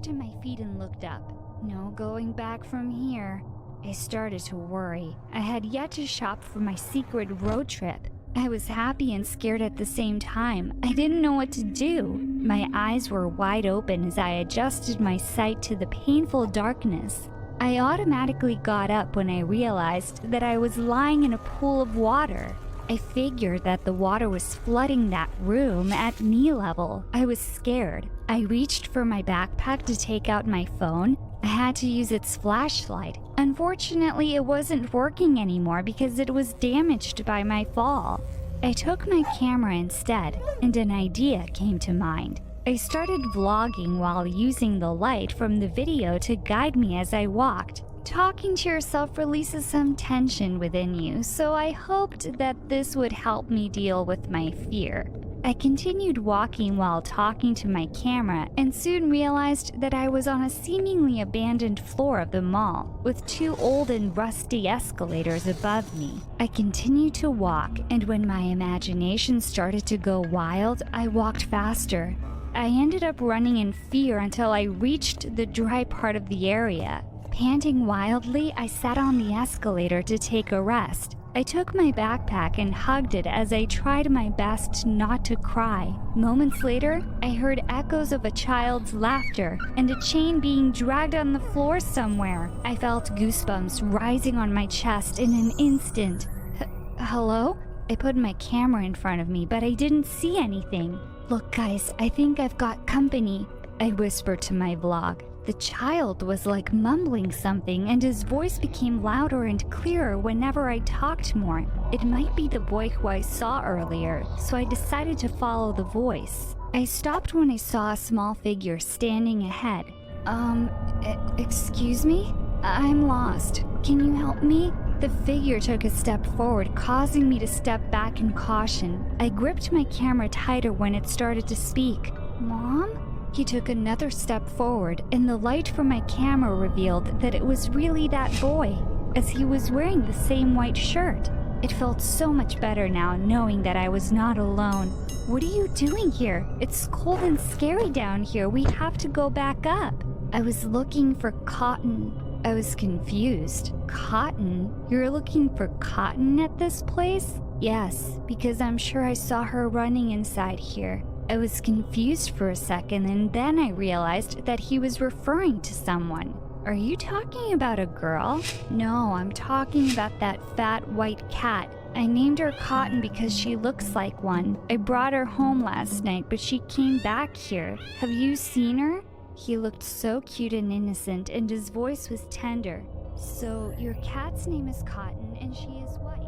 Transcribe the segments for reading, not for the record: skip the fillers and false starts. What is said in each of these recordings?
to my feet and looked up. No going back from here. I started to worry. I had yet to shop for my secret road trip. I was happy and scared at the same time. I didn't know what to do. My eyes were wide open as I adjusted my sight to the painful darkness. I automatically got up when I realized that I was lying in a pool of water. I figured that the water was flooding that room at knee level. I was scared. I reached for my backpack to take out my phone. I had to use its flashlight. Unfortunately, it wasn't working anymore because it was damaged by my fall. I took my camera instead, and an idea came to mind. I started vlogging while using the light from the video to guide me as I walked. Talking to yourself releases some tension within you, so I hoped that this would help me deal with my fear. I continued walking while talking to my camera and soon realized that I was on a seemingly abandoned floor of the mall, with 2 old and rusty escalators above me. I continued to walk, and when my imagination started to go wild, I walked faster. I ended up running in fear until I reached the dry part of the area. Panting wildly, I sat on the escalator to take a rest. I took my backpack and hugged it as I tried my best not to cry. Moments later, I heard echoes of a child's laughter and a chain being dragged on the floor somewhere. I felt goosebumps rising on my chest in an instant. Hello? I put my camera in front of me, but I didn't see anything. Look guys, I think I've got company, I whispered to my vlog. The child was like mumbling something, and his voice became louder and clearer whenever I talked more. It might be the boy who I saw earlier, so I decided to follow the voice. I stopped when I saw a small figure standing ahead. Excuse me? I'm lost. Can you help me? The figure took a step forward, causing me to step back in caution. I gripped my camera tighter when it started to speak. Mom? He took another step forward, and the light from my camera revealed that it was really that boy, as he was wearing the same white shirt. It felt so much better now, knowing that I was not alone. What are you doing here? It's cold and scary down here. We have to go back up. I was looking for Cotton. I was confused. Cotton? You're looking for Cotton at this place? Yes, because I'm sure I saw her running inside here. I was confused for a second, and then I realized that he was referring to someone. Are you talking about a girl? No, I'm talking about that fat white cat. I named her Cotton because she looks like one. I brought her home last night, but she came back here. Have you seen her? He looked so cute and innocent, and his voice was tender. So, your cat's name is Cotton, and she is white.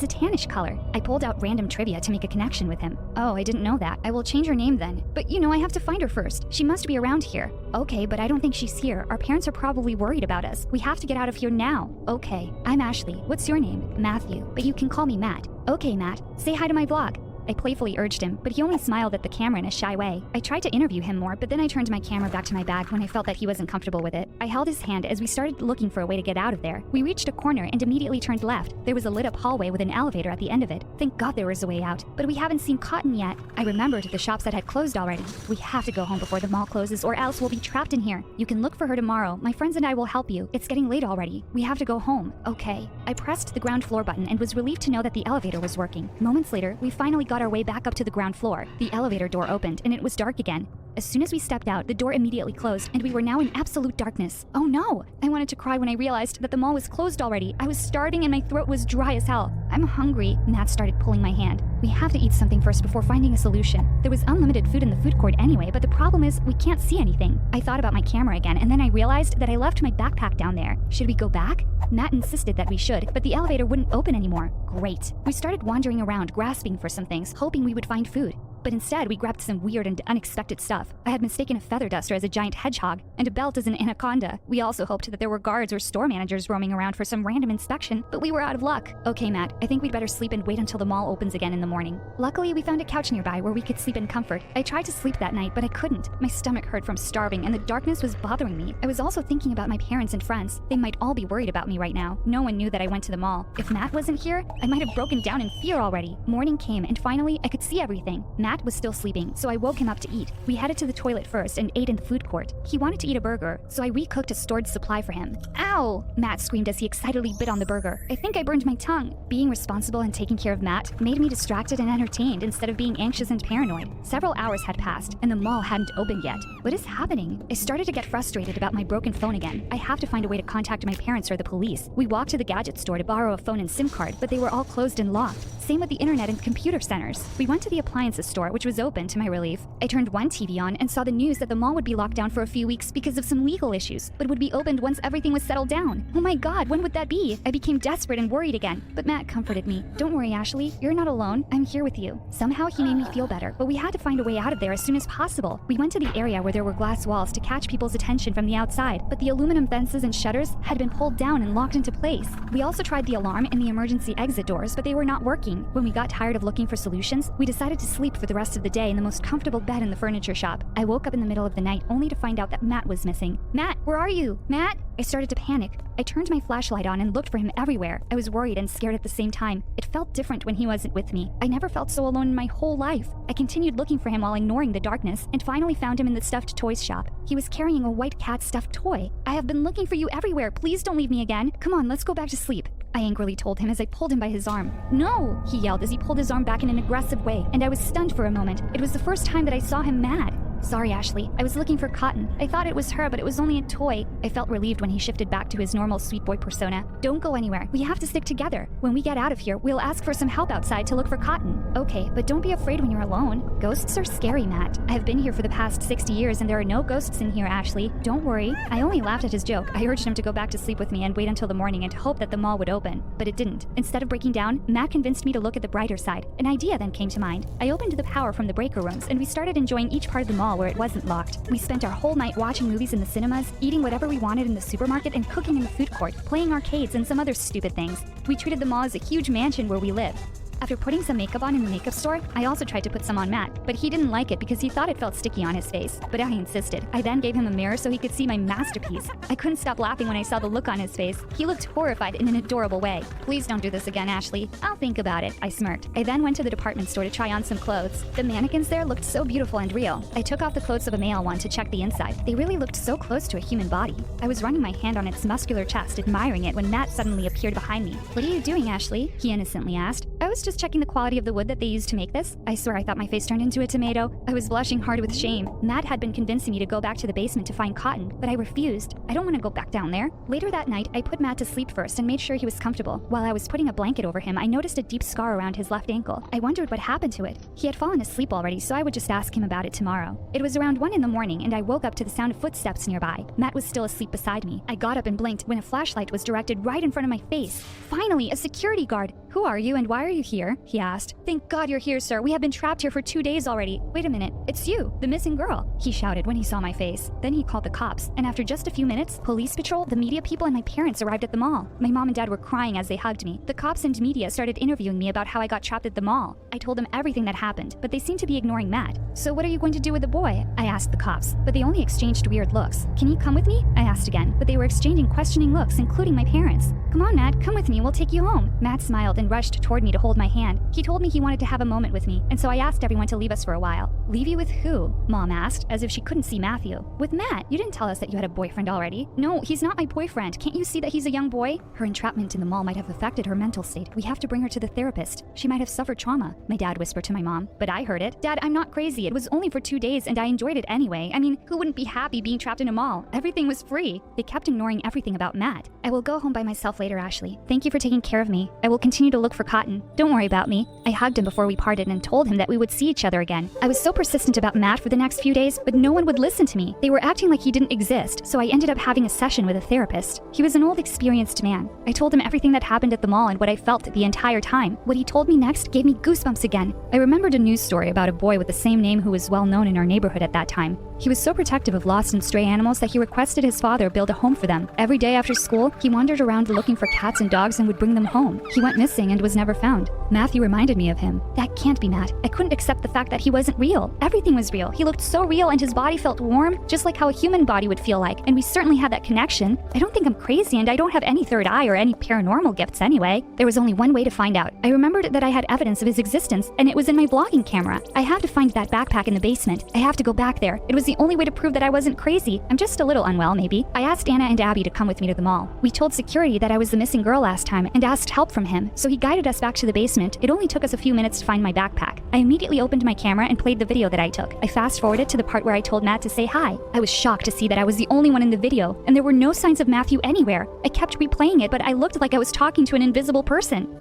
It's a tannish color. I pulled out random trivia to make a connection with him. Oh, I didn't know that. I will change her name then. But I have to find her first. She must be around here. Okay, but I don't think she's here. Our parents are probably worried about us. We have to get out of here now. Okay, I'm Ashley. What's your name? Matthew, but you can call me Matt. Okay, Matt, say hi to my vlog. I playfully urged him, but he only smiled at the camera in a shy way. I tried to interview him more, but then I turned my camera back to my bag when I felt that he wasn't comfortable with it. I held his hand as we started looking for a way to get out of there. We reached a corner and immediately turned left. There was a lit-up hallway with an elevator at the end of it. Thank God there was a way out, but we haven't seen Cotton yet. I remembered the shops that had closed already. We have to go home before the mall closes or else we'll be trapped in here. You can look for her tomorrow. My friends and I will help you. It's getting late already. We have to go home. Okay. I pressed the ground floor button and was relieved to know that the elevator was working. Moments later, we finally got our way back up to the ground floor. The elevator door opened and it was dark again. As soon as we stepped out, the door immediately closed and we were now in absolute darkness. Oh no! I wanted to cry when I realized that the mall was closed already. I was starving and my throat was dry as hell. I'm hungry. Matt started pulling my hand. We have to eat something first before finding a solution. There was unlimited food in the food court anyway, but the problem is we can't see anything. I thought about my camera again and then I realized that I left my backpack down there. Should we go back? Matt insisted that we should, but the elevator wouldn't open anymore. Great. We started wandering around, grasping for some things, hoping we would find food. But instead, we grabbed some weird and unexpected stuff. I had mistaken a feather duster as a giant hedgehog, and a belt as an anaconda. We also hoped that there were guards or store managers roaming around for some random inspection, but we were out of luck. Okay, Matt, I think we'd better sleep and wait until the mall opens again in the morning. Luckily, we found a couch nearby where we could sleep in comfort. I tried to sleep that night, but I couldn't. My stomach hurt from starving, and the darkness was bothering me. I was also thinking about my parents and friends. They might all be worried about me right now. No one knew that I went to the mall. If Matt wasn't here, I might have broken down in fear already. Morning came, and finally, I could see everything. Matt Matt was still sleeping, so I woke him up to eat. We headed to the toilet first and ate in the food court. He wanted to eat a burger, so I recooked a stored supply for him. Ow! Matt screamed as he excitedly bit on the burger. I think I burned my tongue. Being responsible and taking care of Matt made me distracted and entertained instead of being anxious and paranoid. Several hours had passed, and the mall hadn't opened yet. What is happening? I started to get frustrated about my broken phone again. I have to find a way to contact my parents or the police. We walked to the gadget store to borrow a phone and SIM card, but they were all closed and locked. Same with the internet and computer centers. We went to the appliances store, which was open to my relief. I turned one TV on and saw the news that the mall would be locked down for a few weeks because of some legal issues, but would be opened once everything was settled down. Oh my god, when would that be? I became desperate and worried again, but Matt comforted me. Don't worry, Ashley, you're not alone. I'm here with you. Somehow he made me feel better, but we had to find a way out of there as soon as possible. We went to the area where there were glass walls to catch people's attention from the outside, but the aluminum fences and shutters had been pulled down and locked into place. We also tried the alarm and the emergency exit doors, but they were not working. When we got tired of looking for solutions, we decided to sleep for the rest of the day in the most comfortable bed in the furniture shop. I woke up in the middle of the night only to find out that Matt was missing. Matt, where are you? Matt? I started to panic. I turned my flashlight on and looked for him everywhere. I was worried and scared at the same time. It felt different when he wasn't with me. I never felt so alone in my whole life. I continued looking for him while ignoring the darkness and finally found him in the stuffed toys shop. He was carrying a white cat stuffed toy. I have been looking for you everywhere. Please don't leave me again. Come on, let's go back to sleep. I angrily told him as I pulled him by his arm. No, he yelled as he pulled his arm back in an aggressive way, and I was stunned for a moment. It was the first time that I saw him mad. Sorry, Ashley. I was looking for Cotton. I thought it was her, but it was only a toy. I felt relieved when he shifted back to his normal sweet boy persona. Don't go anywhere. We have to stick together. When we get out of here, we'll ask for some help outside to look for Cotton. Okay, but don't be afraid when you're alone. Ghosts are scary, Matt. I have been here for the past 60 years and there are no ghosts in here, Ashley. Don't worry. I only laughed at his joke. I urged him to go back to sleep with me and wait until the morning and hope that the mall would open. But it didn't. Instead of breaking down, Matt convinced me to look at the brighter side. An idea then came to mind. I opened the power from the breaker rooms and we started enjoying each part of the mall where it wasn't locked. We spent our whole night watching movies in the cinemas, eating whatever we wanted in the supermarket, and cooking in the food court, playing arcades and some other stupid things. We treated the mall as a huge mansion where we live. After putting some makeup on in the makeup store, I also tried to put some on Matt, but he didn't like it because he thought it felt sticky on his face. But I insisted. I then gave him a mirror so he could see my masterpiece. I couldn't stop laughing when I saw the look on his face. He looked horrified in an adorable way. Please don't do this again, Ashley. I'll think about it, I smirked. I then went to the department store to try on some clothes. The mannequins there looked so beautiful and real. I took off the clothes of a male one to check the inside. They really looked so close to a human body. I was running my hand on its muscular chest, admiring it, when Matt suddenly appeared behind me. What are you doing, Ashley? He innocently asked. I was just checking the quality of the wood that they used to make this. I swear I thought my face turned into a tomato. I was blushing hard with shame. Matt had been convincing me to go back to the basement to find Cotton, but I refused. I don't want to go back down there. Later that night, I put Matt to sleep first and made sure he was comfortable. While I was putting a blanket over him, I noticed a deep scar around his left ankle. I wondered what happened to it. He had fallen asleep already, so I would just ask him about it tomorrow. It was around 1 in the morning, and I woke up to the sound of footsteps nearby. Matt was still asleep beside me. I got up and blinked when a flashlight was directed right in front of my face. Finally, a security guard. Who are you and why are you here? He asked. Thank God you're here, sir. We have been trapped here for 2 days already. Wait a minute. It's you, the missing girl, he shouted when he saw my face. Then he called the cops, and after just a few minutes, police patrol, the media people, and my parents arrived at the mall. My mom and dad were crying as they hugged me. The cops and media started interviewing me about how I got trapped at the mall. I told them everything that happened, but they seemed to be ignoring Matt. So what are you going to do with the boy? I asked the cops, but they only exchanged weird looks. Can you come with me? I asked again, but they were exchanging questioning looks, including my parents. Come on, Matt, come with me. We'll take you home. Matt smiled and rushed toward me to hold my hand. He told me he wanted to have a moment with me, and so I asked everyone to leave us for a while. Leave you with who? Mom asked, as if she couldn't see Matthew. With Matt. You didn't tell us that you had a boyfriend already. No, he's not my boyfriend. Can't you see that he's a young boy? Her entrapment in the mall might have affected her mental state. We have to bring her to the therapist. She might have suffered trauma, my dad whispered to my mom. But I heard it. Dad, I'm not crazy. It was only for 2 days, and I enjoyed it anyway. I mean, who wouldn't be happy being trapped in a mall? Everything was free. They kept ignoring everything about Matt. I will go home by myself later, Ashley. Thank you for taking care of me. I will continue to look for Cotton. Don't worry about me. I hugged him before we parted and told him that we would see each other again. I was so persistent about Matt for the next few days, but no one would listen to me. They were acting like he didn't exist, so I ended up having a session with a therapist. He was an old, experienced man. I told him everything that happened at the mall and what I felt the entire time. What he told me next gave me goosebumps again. I remembered a news story about a boy with the same name who was well known in our neighborhood at that time. He was so protective of lost and stray animals that he requested his father build a home for them. Every day after school, he wandered around looking for cats and dogs and would bring them home. He went missing and was never found. Matthew reminded me of him. That can't be Matt. I couldn't accept the fact that he wasn't real. Everything was real. He looked so real and his body felt warm, just like how a human body would feel like, and we certainly had that connection. I don't think I'm crazy, and I don't have any third eye or any paranormal gifts anyway. There was only one way to find out. I remembered that I had evidence of his existence, and it was in my vlogging camera. I have to find that backpack in the basement. I have to go back there. It was the only way to prove that I wasn't crazy. I'm just a little unwell, maybe. I asked Anna and Abby to come with me to the mall. We told security that I was the missing girl last time and asked help from him, so he guided us back to the basement. It only took us a few minutes to find my backpack. I immediately opened my camera and played the video that I took. I fast-forwarded to the part where I told Matt to say hi. I was shocked to see that I was the only one in the video, and there were no signs of Matthew anywhere. I kept replaying it, but I looked like I was talking to an invisible person.